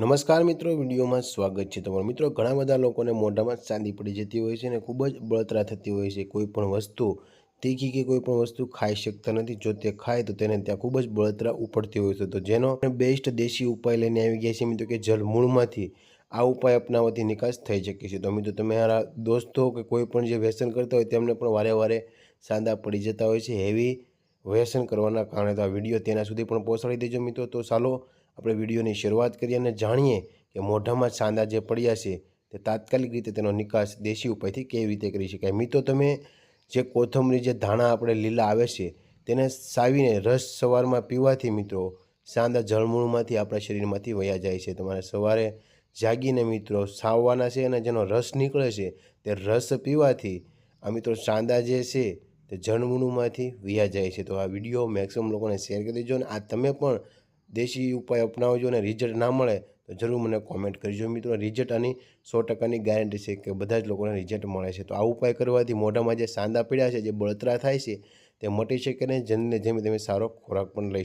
નમસ્કાર મિત્રો, વિડીયોમાં સ્વાગત છે તમારું। મિત્રો, ઘણા બધા લોકોને મોઢામાં ચાંદી પડી જતી હોય છે અને ખૂબ જ બળતરા થતી હોય છે। કોઈ પણ વસ્તુ તીખી કે કોઈ પણ વસ્તુ ખાઈ શકતા નથી। જો તે ખાય તો તેને ત્યાં ખૂબ જ બળતરા ઉપડતી હોય છે। તો જેનો બેસ્ટ દેશી ઉપાય લઈને આવી ગયા છે મિત્રો, કે જળમૂળમાંથી આ ઉપાય અપનાવવાથી નિકાસ થઈ શકે છે। તો મિત્રો, તમારા દોસ્તો કે કોઈ પણ જે વ્યસન કરતા હોય તેમને પણ વારે વારે ચાંદા પડી જતા હોય છે હેવી વ્યસન કરવાના કારણે। તો આ વિડીયો તેના સુધી પણ પહોંચાડી દેજો મિત્રો। તો ચાલો આપણે વિડીયોની શરૂઆત કરીએ અને જાણીએ કે મોઢામાં ચાંદા જે પડ્યા છે તે તાત્કાલિક રીતે તેનો નિકાસ દેશી ઉપાયથી કેવી રીતે કરી શકાય। મિત્રો, તમે જે કોથમરી જે ધાણા આપણે લીલા આવે છે તેને સાવીને રસ સવારમાં પીવાથી મિત્રો ચાંદા જળમૂળમાંથી આપણા શરીરમાંથી વયા જાય છે। તમારે સવારે જાગીને મિત્રો સાવવાના છે અને જેનો રસ નીકળે છે તે રસ પીવાથી આ મિત્રો ચાંદા જે છે તે જળમૂળમાંથી વયા જાય છે। તો આ વિડીયો મેક્સિમમ લોકોને શેર કરી દેજો અને આ તમે પણ દેશી ઉપાય અપનાવજો અને રિઝલ્ટ ના મળે તો જરૂર મને કોમેન્ટ કરજો મિત્રો। રિઝલ્ટ આની 100%ની ગેરંટી છે કે બધા જ લોકોને રિઝલ્ટ મળે છે। તો આ ઉપાય કરવાથી મોઢામાં જે ચાંદા પડ્યા છે, જે બળતરા થાય છે તે મટી શકે ને જઈને જેમ તમે સારો ખોરાક પણ લઈ